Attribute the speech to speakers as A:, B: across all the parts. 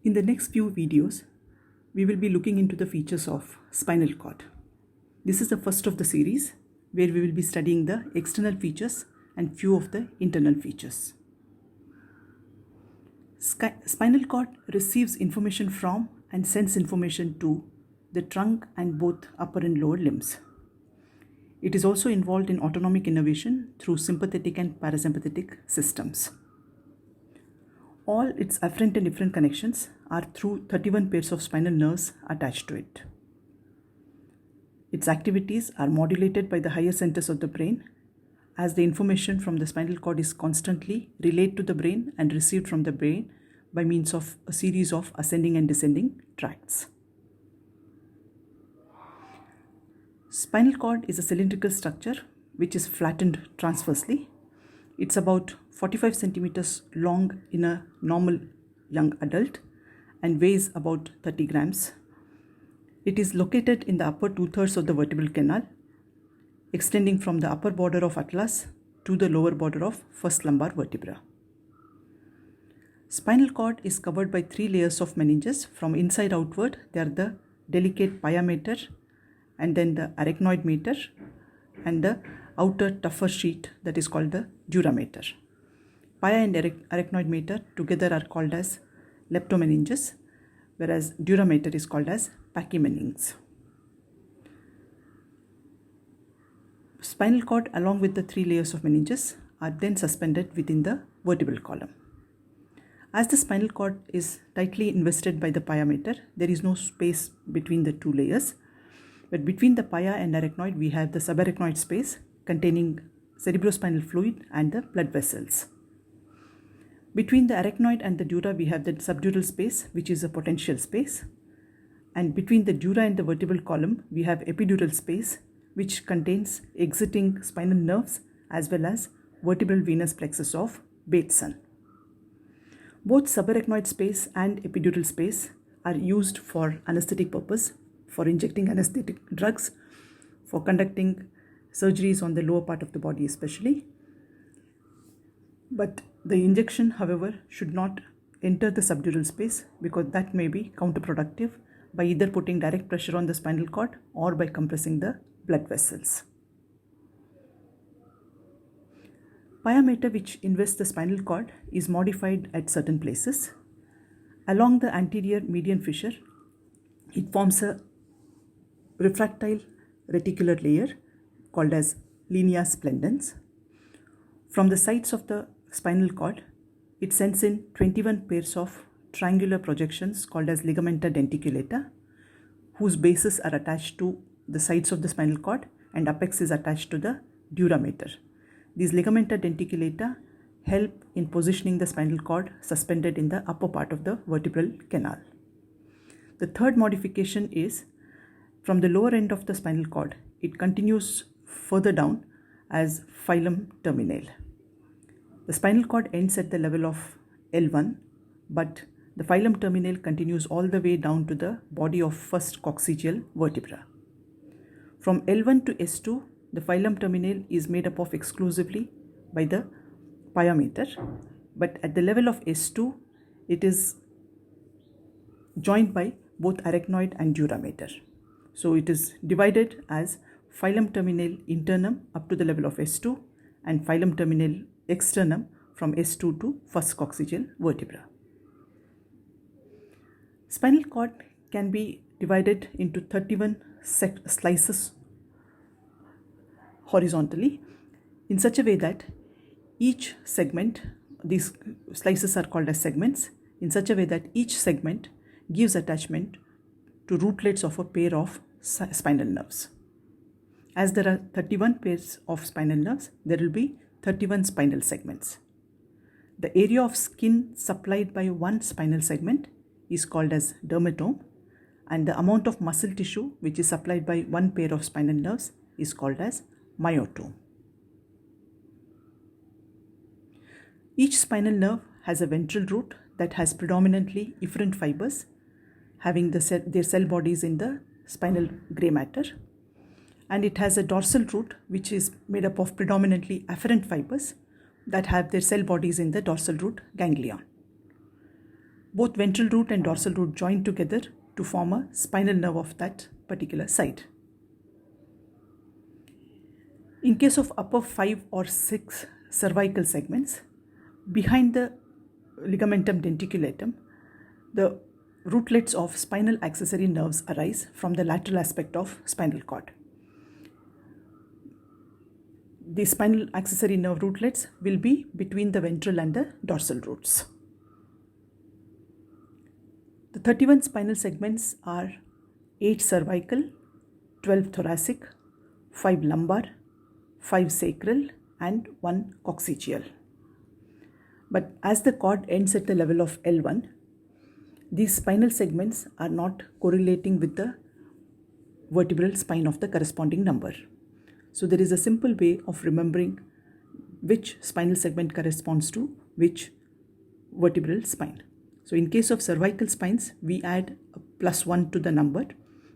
A: In the next few videos, we will be looking into the features of spinal cord. This is the first of the series where we will be studying the external features and few of the internal features. Spinal cord receives information from and sends information to the trunk and both upper and lower limbs. It is also involved in autonomic innervation through sympathetic and parasympathetic systems. All its afferent and efferent connections are through 31 pairs of spinal nerves attached to it. Its activities are modulated by the higher centers of the brain, as the information from the spinal cord is constantly relayed to the brain and received from the brain by means of a series of ascending and descending tracts. Spinal cord is a cylindrical structure which is flattened transversely. It's about 45 centimeters long in a normal young adult and weighs about 30 grams. It is located in the upper two-thirds of the vertebral canal, extending from the upper border of atlas to the lower border of first lumbar vertebra. Spinal cord is covered by 3 layers of meninges. From inside outward, they are the delicate pia mater, and then the arachnoid mater, and the outer tougher sheet that is called the dura mater. Pia and arachnoid mater together are called as leptomeninges, whereas dura mater is called as pachymeninges. Spinal cord along with the 3 layers of meninges are then suspended within the vertebral column. As the spinal cord is tightly invested by the pia mater, there is no space between the 2 layers. But between the pia and arachnoid, we have the subarachnoid space containing cerebrospinal fluid and the blood vessels. Between the arachnoid and the dura, we have the subdural space, which is a potential space. And between the dura and the vertebral column, we have epidural space, which contains exiting spinal nerves as well as vertebral venous plexus of Bateson. Both subarachnoid space and epidural space are used for anesthetic purpose, for injecting anesthetic drugs, for conducting surgeries on the lower part of the body especially. But the injection, however, should not enter the subdural space because that may be counterproductive by either putting direct pressure on the spinal cord or by compressing the blood vessels. Pia mater, which invests the spinal cord, is modified at certain places. Along the anterior median fissure, it forms a refractile reticular layer called as linea splendens. From the sides of the spinal cord, it sends in 21 pairs of triangular projections called as ligamenta denticulata, whose bases are attached to the sides of the spinal cord and apex is attached to the dura mater. These ligamenta denticulata help in positioning the spinal cord suspended in the upper part of the vertebral canal. The third modification is from the lower end of the spinal cord, it continues further down as filum terminale. The spinal cord ends at the level of L1, but the filum terminale continues all the way down to the body of first coccygeal vertebra. From L1 to S2, the filum terminale is made up of exclusively by the pia mater, but at the level of S2, it is joined by both arachnoid and dura mater. So it is divided as filum terminale internum up to the level of S2 and filum terminale externum from S2 to first coccygeal vertebra. Spinal cord can be divided into 31 slices horizontally in such a way that each segment, these slices are called as segments, in such a way that each segment gives attachment to rootlets of a pair of spinal nerves. As there are 31 pairs of spinal nerves, there will be 31 spinal segments. The area of skin supplied by one spinal segment is called as dermatome, and the amount of muscle tissue which is supplied by one pair of spinal nerves is called as myotome. Each spinal nerve has a ventral root that has predominantly efferent fibers having their cell bodies in the spinal gray matter, and it has a dorsal root which is made up of predominantly afferent fibers that have their cell bodies in the dorsal root ganglion. Both ventral root and dorsal root join together to form a spinal nerve of that particular site. In case of upper 5 or 6 cervical segments, behind the ligamentum denticulatum, the rootlets of spinal accessory nerves arise from the lateral aspect of spinal cord. The spinal accessory nerve rootlets will be between the ventral and the dorsal roots. The 31 spinal segments are 8 cervical, 12 thoracic, 5 lumbar, 5 sacral and 1 coccygeal. But as the cord ends at the level of L1, these spinal segments are not correlating with the vertebral spine of the corresponding number. So there is a simple way of remembering which spinal segment corresponds to which vertebral spine. So in case of cervical spines, we add a +1 to the number.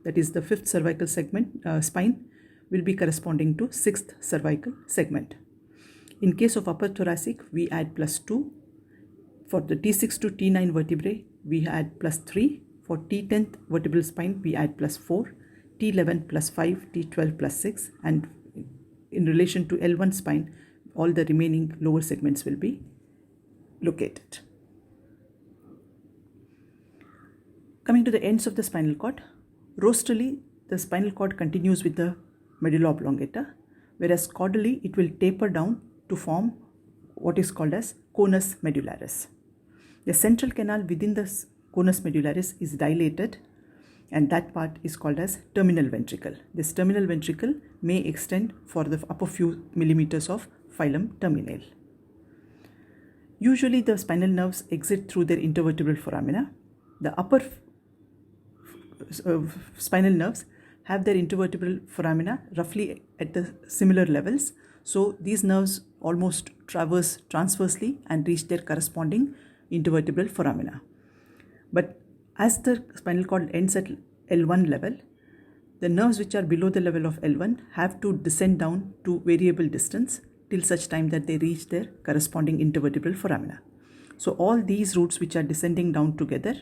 A: That is, the 5th cervical segment spine will be corresponding to 6th cervical segment. In case of upper thoracic, we add +2. For the T6 to T9 vertebrae, we add +3. For T10th vertebral spine, we add +4. T11 +5, T12 +6, and in relation to L1 spine, all the remaining lower segments will be located. Coming to the ends of the spinal cord, rostrally, the spinal cord continues with the medulla oblongata, whereas caudally, it will taper down to form what is called as conus medullaris. The central canal within the conus medullaris is dilated, and that part is called as terminal ventricle. This terminal ventricle may extend for the upper few millimeters of filum terminale. Usually the spinal nerves exit through their intervertebral foramina. The upper spinal nerves have their intervertebral foramina roughly at the similar levels. So these nerves almost traverse transversely and reach their corresponding intervertebral foramina. But as the spinal cord ends at L1 level, the nerves which are below the level of L1 have to descend down to variable distance till such time that they reach their corresponding intervertebral foramina. So all these roots which are descending down together,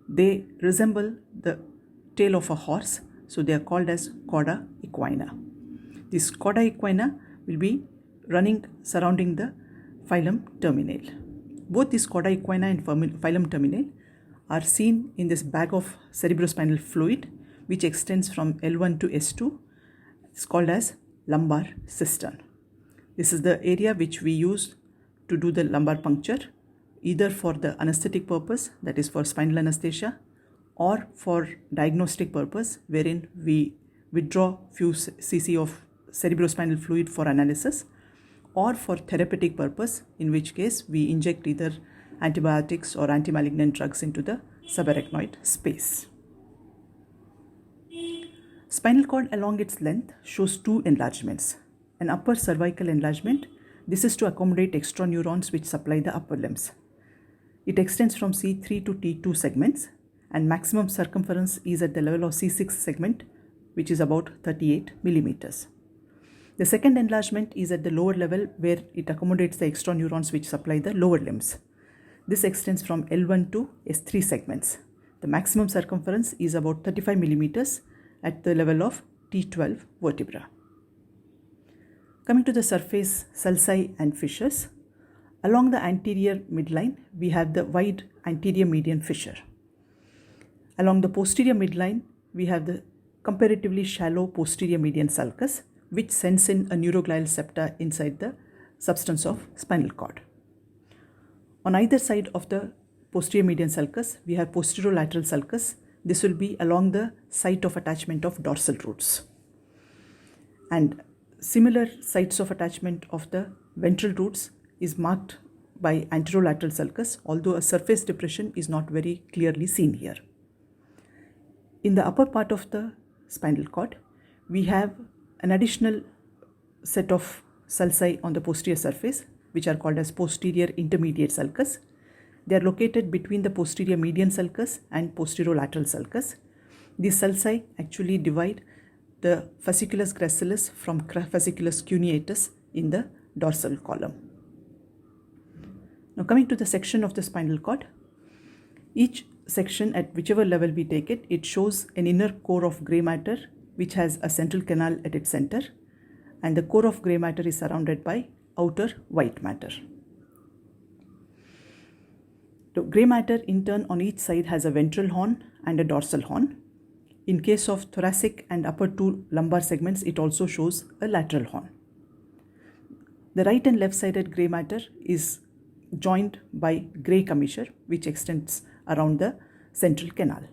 A: they resemble the tail of a horse, so they are called as cauda equina. This cauda equina will be running surrounding the filum terminale. Both this cauda equina and filum terminale are seen in this bag of cerebrospinal fluid which extends from L1 to S2. It's called as lumbar cistern. This is the area which we use to do the lumbar puncture, either for the anesthetic purpose, that is for spinal anesthesia, or for diagnostic purpose, wherein we withdraw few cc of cerebrospinal fluid for analysis, or for therapeutic purpose, in which case we inject either antibiotics or anti-malignant drugs into the subarachnoid space. Spinal cord along its length shows two enlargements. An upper cervical enlargement. This is to accommodate extraneurons which supply the upper limbs. It extends from C3 to T2 segments, and maximum circumference is at the level of C6 segment, which is about 38 millimeters. The second enlargement is at the lower level, where it accommodates the extraneurons which supply the lower limbs. This extends from L1 to S3 segments. The maximum circumference is about 35 millimeters at the level of T12 vertebra. Coming to the surface sulci and fissures, along the anterior midline, we have the wide anterior median fissure. Along the posterior midline, we have the comparatively shallow posterior median sulcus, which sends in a neuroglial septa inside the substance of spinal cord. On either side of the posterior median sulcus, we have posterolateral sulcus. This will be along the site of attachment of dorsal roots. And similar sites of attachment of the ventral roots is marked by anterolateral sulcus, although a surface depression is not very clearly seen here. In the upper part of the spinal cord, we have an additional set of sulci on the posterior surface, which are called as posterior intermediate sulcus. They are located between the posterior median sulcus and posterolateral sulcus. These sulci actually divide the fasciculus gracilis from fasciculus cuneatus in the dorsal column. Now coming to the section of the spinal cord, Each section, at whichever level we take it, it shows an inner core of grey matter which has a central canal at its center, and the core of grey matter is surrounded by outer white matter. The grey matter in turn on each side has a ventral horn and a dorsal horn. In case of thoracic and upper two lumbar segments, it also shows a lateral horn. The right and left sided grey matter is joined by grey commissure which extends around the central canal.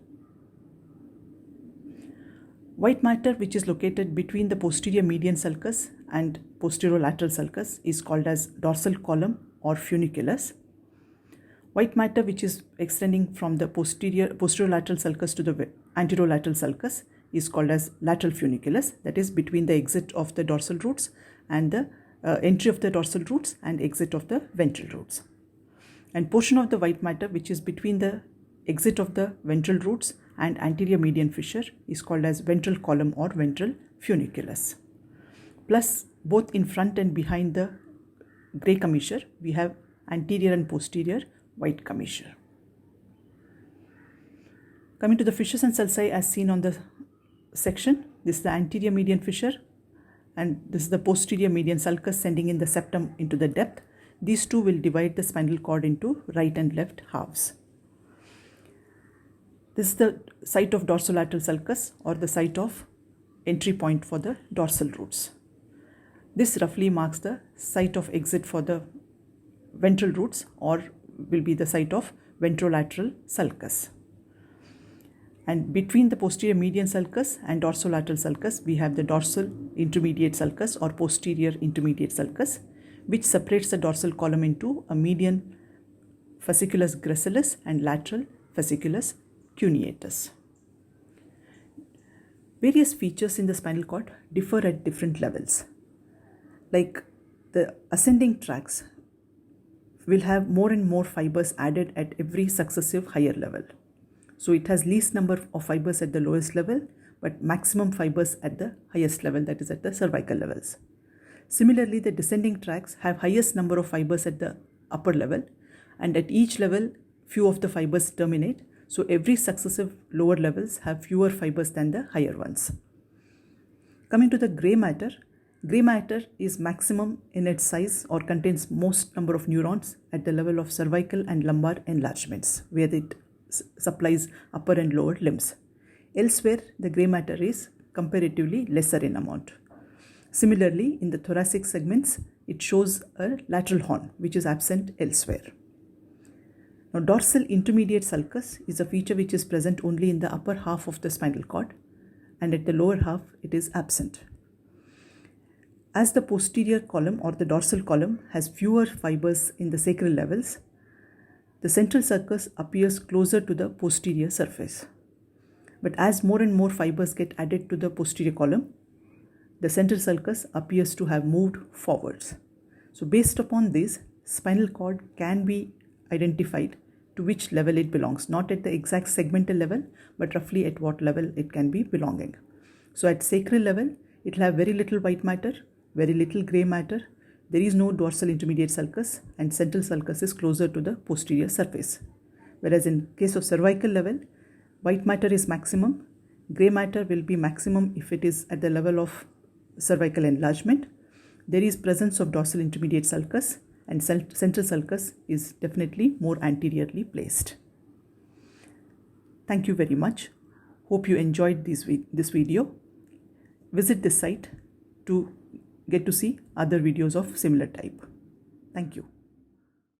A: White matter, which is located between the posterior median sulcus and posterolateral sulcus, is called as dorsal column or funiculus. White matter, which is extending from the posterolateral sulcus to the anterolateral sulcus, is called as lateral funiculus, that is between the exit of the dorsal roots and the entry of the dorsal roots and exit of the ventral roots. And portion of the white matter, which is between the exit of the ventral roots and anterior median fissure, is called as ventral column or ventral funiculus. Plus, both in front and behind the grey commissure, we have anterior and posterior white commissure. Coming to the fissures and sulci as seen on the section, this is the anterior median fissure and this is the posterior median sulcus sending in the septum into the depth. These two will divide the spinal cord into right and left halves. This is the site of dorsolateral sulcus or the site of entry point for the dorsal roots. This roughly marks the site of exit for the ventral roots or will be the site of ventrolateral sulcus. And between the posterior median sulcus and dorsolateral sulcus, we have the dorsal intermediate sulcus or posterior intermediate sulcus, which separates the dorsal column into a median fasciculus gracilis and lateral fasciculus cuneatus. Various features in the spinal cord differ at different levels. Like the ascending tracts will have more and more fibers added at every successive higher level. So it has least number of fibers at the lowest level, but maximum fibers at the highest level, that is at the cervical levels. Similarly, the descending tracts have highest number of fibers at the upper level, and at each level, few of the fibers terminate. So every successive lower levels have fewer fibers than the higher ones. Coming to the grey matter is maximum in its size or contains most number of neurons at the level of cervical and lumbar enlargements, where it supplies upper and lower limbs. Elsewhere, the grey matter is comparatively lesser in amount. Similarly, in the thoracic segments, it shows a lateral horn, which is absent elsewhere. Now, dorsal intermediate sulcus is a feature which is present only in the upper half of the spinal cord, and at the lower half, it is absent. As the posterior column or the dorsal column has fewer fibers in the sacral levels, the central sulcus appears closer to the posterior surface. But as more and more fibers get added to the posterior column, the central sulcus appears to have moved forwards. So based upon this, spinal cord can be identified to which level it belongs, not at the exact segmental level, but roughly at what level it can be belonging. So at sacral level, it will have very little white matter, very little grey matter. There is no dorsal intermediate sulcus, and central sulcus is closer to the posterior surface. Whereas in case of cervical level, white matter is maximum, grey matter will be maximum if it is at the level of cervical enlargement. There is presence of dorsal intermediate sulcus, and central sulcus is definitely more anteriorly placed. Thank you very much. Hope you enjoyed this video. Visit this site to get to see other videos of similar type. Thank you.